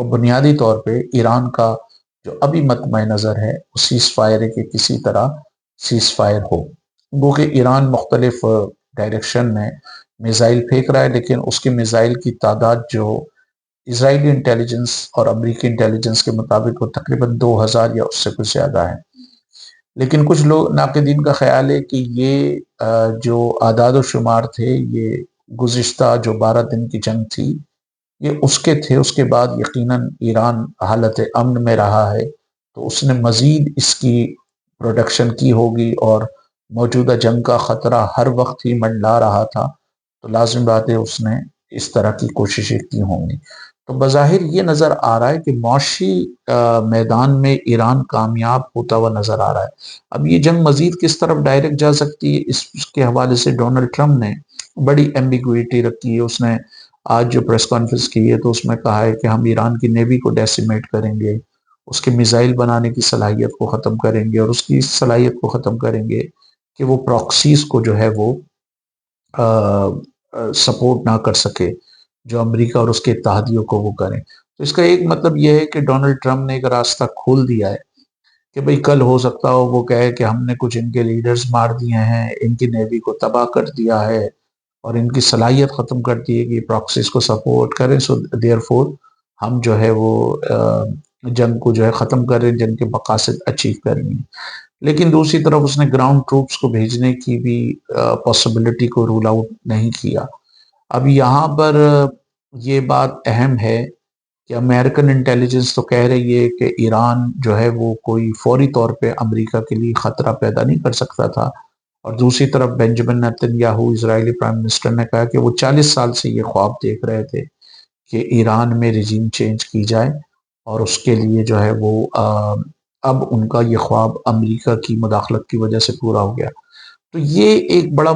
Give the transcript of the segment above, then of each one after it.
اور بنیادی طور پہ ایران کا جو ابھی مطمع نظر ہے وہ سیز فائر ہے کہ کسی طرح سیز فائر ہو، وہ کہ ایران مختلف ڈائریکشن میں میزائل پھینک رہا ہے، لیکن اس کے میزائل کی تعداد جو اسرائیلی انٹیلیجنس اور امریکی انٹیلیجنس کے مطابق وہ تقریباً 2000 یا اس سے کچھ زیادہ ہے۔ لیکن کچھ لوگ ناقدین کا خیال ہے کہ یہ جو اعداد و شمار تھے یہ گزشتہ جو 12 دن کی جنگ تھی یہ اس کے تھے، اس کے بعد یقیناً ایران حالت امن میں رہا ہے تو اس نے مزید اس کی پروڈکشن کی ہوگی، اور موجودہ جنگ کا خطرہ ہر وقت ہی منڈلا رہا تھا تو لازم بات ہے اس نے اس طرح کی کوششیں کی ہوں گی۔ تو بظاہر یہ نظر آ رہا ہے کہ معاشی میدان میں ایران کامیاب ہوتا ہوا نظر آ رہا ہے۔ اب یہ جنگ مزید کس طرف ڈائریکٹ جا سکتی ہے، اس کے حوالے سے ڈونلڈ ٹرمپ نے بڑی ایمبیگوئٹی رکھی ہے۔ اس نے آج جو پریس کانفرنس کی ہے تو اس میں کہا ہے کہ ہم ایران کی نیوی کو ڈیسیمیٹ کریں گے، اس کے میزائل بنانے کی صلاحیت کو ختم کریں گے، اور اس کی صلاحیت کو ختم کریں گے کہ وہ پراکسیز کو جو ہے وہ سپورٹ نہ کر سکے، جو امریکہ اور اس کے اتحادیوں کو وہ کریں۔ تو اس کا ایک مطلب یہ ہے کہ ڈونلڈ ٹرمپ نے ایک راستہ کھول دیا ہے کہ بھئی کل ہو سکتا ہو وہ کہے کہ ہم نے کچھ ان کے لیڈرز مار دیے ہیں، ان کی نیوی کو تباہ کر دیا ہے اور ان کی صلاحیت ختم کر دی ہے کہ پراکسیز کو سپورٹ کریں، سو دیئر فور ہم جو ہے وہ جنگ کو جو ہے ختم کریں، جنگ کے مقاصد اچیو کریں گے۔ لیکن دوسری طرف اس نے گراؤنڈ ٹروپس کو بھیجنے کی بھی پاسبلٹی کو رول آؤٹ نہیں کیا۔ اب یہاں پر یہ بات اہم ہے کہ امریکن انٹیلیجنس تو کہہ رہی ہے کہ ایران جو ہے وہ کوئی فوری طور پہ امریکہ کے لیے خطرہ پیدا نہیں کر سکتا تھا، اور دوسری طرف بینجامن نیتن یاہو اسرائیلی پرائم منسٹر نے کہا کہ وہ 40 سال سے یہ خواب دیکھ رہے تھے کہ ایران میں رجیم چینج کی جائے، اور اس کے لیے جو ہے وہ اب ان کا یہ خواب امریکہ کی مداخلت کی وجہ سے پورا ہو گیا۔ تو یہ ایک بڑا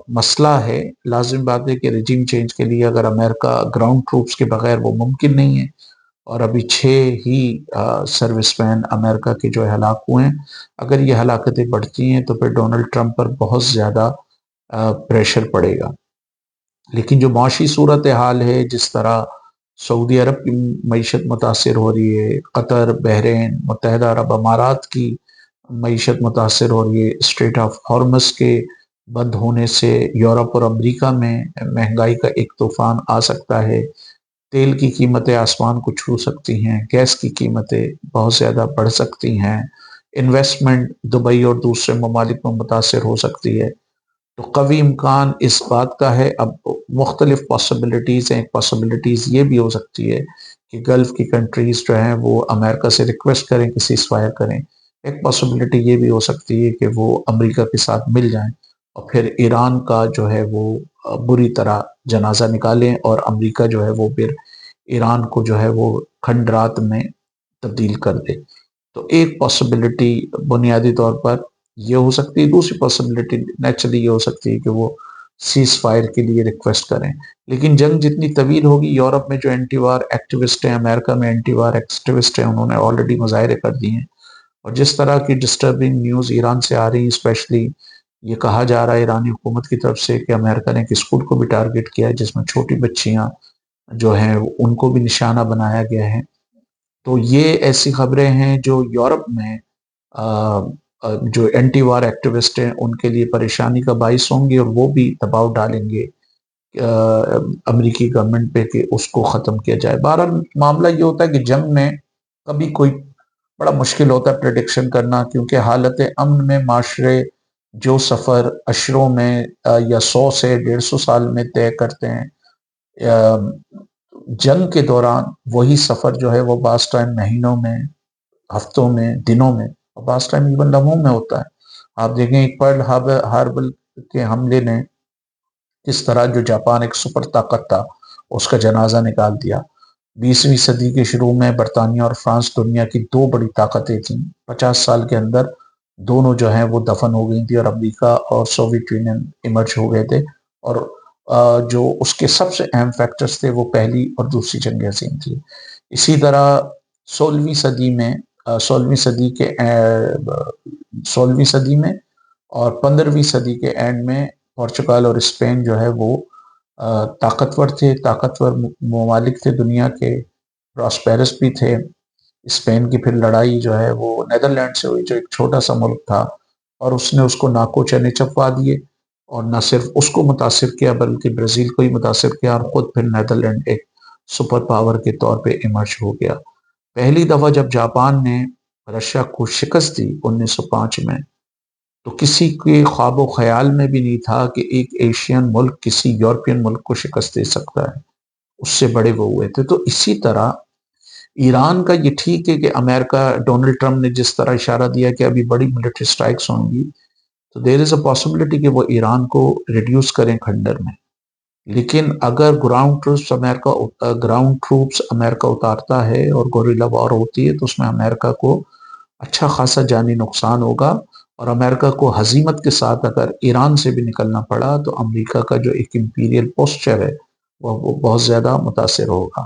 مسئلہ ہے، لازم بات ہے کہ رجیم چینج کے لیے اگر امریکہ گراؤنڈ ٹروپس کے بغیر وہ ممکن نہیں ہے، اور ابھی 6 ہی سروس مین امریکہ کے جو ہلاک ہوئے ہیں، اگر یہ ہلاکتیں بڑھتی ہیں تو پھر ڈونلڈ ٹرمپ پر بہت زیادہ پریشر پڑے گا۔ لیکن جو معاشی صورتحال ہے، جس طرح سعودی عرب کی معیشت متاثر ہو رہی ہے، قطر، بحرین، متحدہ عرب امارات کی معیشت متاثر ہو رہی ہے، اسٹریٹ آف ہارمز کے بند ہونے سے یورپ اور امریکہ میں مہنگائی کا ایک طوفان آ سکتا ہے، تیل کی قیمتیں آسمان کو چھو سکتی ہیں، گیس کی قیمتیں بہت زیادہ بڑھ سکتی ہیں، انویسٹمنٹ دبئی اور دوسرے ممالک میں متاثر ہو سکتی ہے۔ تو قوی امکان اس بات کا ہے، اب مختلف پاسبلٹیز ہیں، ایک پاسبلٹیز یہ بھی ہو سکتی ہے کہ گلف کی کنٹریز جو ہیں وہ امریکہ سے ریکویسٹ کریں کہ سیز فائر کریں، ایک پاسبلٹی یہ بھی ہو سکتی ہے کہ وہ امریکہ کے ساتھ مل جائیں اور پھر ایران کا جو ہے وہ بری طرح جنازہ نکالیں، اور امریکہ جو ہے وہ پھر ایران کو جو ہے وہ کھنڈرات میں تبدیل کر دے۔ تو ایک پاسبلٹی بنیادی طور پر یہ ہو سکتی ہے، دوسری پاسبلٹی نیچرلی یہ ہو سکتی ہے کہ وہ سیز فائر کے لیے ریکویسٹ کریں۔ لیکن جنگ جتنی طویل ہوگی، یورپ میں جو اینٹی وار ایکٹیوسٹ ہیں، امریکہ میں اینٹی وار ایکٹیوسٹ ہیں، انہوں نے آلریڈی مظاہرے کر دیے ہیں، اور جس طرح کی ڈسٹربنگ نیوز ایران سے آ رہی ہے، اسپیشلی یہ کہا جا رہا ہے ایرانی حکومت کی طرف سے کہ امریکہ نے ایک اسکول کو بھی ٹارگٹ کیا ہے جس میں چھوٹی بچیاں جو ہیں ان کو بھی نشانہ بنایا گیا ہے۔ تو یہ ایسی خبریں ہیں جو یورپ میں جو اینٹی وار ایکٹیوسٹ ہیں ان کے لیے پریشانی کا باعث ہوں گی، اور وہ بھی دباؤ ڈالیں گے امریکی گورنمنٹ پہ کہ اس کو ختم کیا جائے۔ بہرحال معاملہ یہ ہوتا ہے کہ جنگ میں کبھی کوئی بڑا مشکل ہوتا ہے پریڈکشن کرنا، کیونکہ حالت امن میں معاشرے جو سفر اشروں میں یا 100 سے 150 سال میں طے کرتے ہیں، جنگ کے دوران وہی سفر جو ہے وہ بعض ٹائم مہینوں میں، ہفتوں میں، دنوں میں، اور بعض ٹائم ایون لمحوں میں ہوتا ہے۔ آپ دیکھیں ایک پرل ہاربر کے حملے نے اس طرح جو جاپان ایک سپر طاقت تھا اس کا جنازہ نکال دیا۔ 20ویں صدی کے شروع میں برطانیہ اور فرانس دنیا کی 2 بڑی طاقتیں تھیں، 50 سال کے اندر دونوں جو ہیں وہ دفن ہو گئی تھی، اور امریکہ اور سوویت یونین ایمرج ہو گئے تھے، اور جو اس کے سب سے اہم فیکٹرز تھے وہ پہلی اور دوسری جنگ عظیم تھی۔ اسی طرح 16ویں صدی میں 16ویں صدی میں اور 15ویں صدی کے اینڈ میں پورچگال اور اسپین جو ہے وہ طاقتور تھے، طاقتور ممالک تھے دنیا کے، پراسپیرس بھی تھے۔ اسپین کی پھر لڑائی جو ہے وہ نیدرلینڈ سے ہوئی، جو ایک چھوٹا سا ملک تھا، اور اس نے اس کو ناکو چنے چپوا دیے، اور نہ صرف اس کو متاثر کیا بلکہ برازیل کو ہی متاثر کیا، اور خود پھر نیدرلینڈ ایک سپر پاور کے طور پہ ایمرج ہو گیا۔ پہلی دفعہ جب جاپان نے رشیا کو شکست دی 1905 میں، تو کسی کے خواب و خیال میں بھی نہیں تھا کہ ایک ایشین ملک کسی یورپین ملک کو شکست دے سکتا ہے۔ اس سے بڑے وہ ہوئے تھے۔ تو اسی طرح ایران کا یہ ٹھیک ہے کہ امریکہ، ڈونلڈ ٹرمپ نے جس طرح اشارہ دیا کہ ابھی بڑی ملٹری سٹرائکس ہوں گی، تو دیر از اے پاسبلٹی کہ وہ ایران کو ریڈیوس کریں کھنڈر میں۔ لیکن اگر گراؤنڈ ٹروپس امریکہ اتارتا ہے اور گوریلا وار ہوتی ہے، تو اس میں امریکہ کو اچھا خاصا جانی نقصان ہوگا، اور امریکہ کو ہزیمت کے ساتھ اگر ایران سے بھی نکلنا پڑا تو امریکہ کا جو ایک امپیریل پوسچر ہے وہ بہت زیادہ متاثر ہوگا۔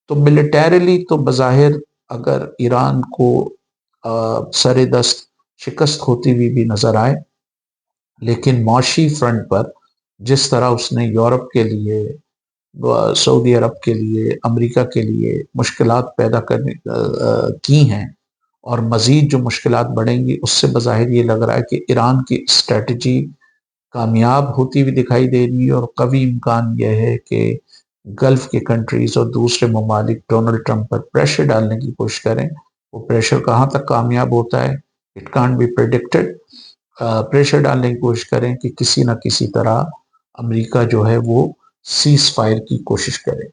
تو ملیٹریلی تو بظاہر اگر ایران کو سر دست شکست ہوتی ہوئی بھی نظر آئے، لیکن معاشی فرنٹ پر جس طرح اس نے یورپ کے لیے، سعودی عرب کے لیے، امریکہ کے لیے مشکلات پیدا کرنے کی ہیں، اور مزید جو مشکلات بڑھیں گی، اس سے بظاہر یہ لگ رہا ہے کہ ایران کی اسٹریٹجی کامیاب ہوتی ہوئی دکھائی دے رہی ہے، اور قوی امکان یہ ہے کہ گلف کے کنٹریز اور دوسرے ممالک ڈونلڈ ٹرمپ پر پریشر ڈالنے کی کوشش کریں۔ وہ پریشر کہاں تک کامیاب ہوتا ہے، اٹ کانٹ بی پریڈکٹڈ۔ پریشر ڈالنے کی کوشش کریں کہ کسی نہ کسی طرح امریکہ جو ہے وہ سیز فائر کی کوشش کرے۔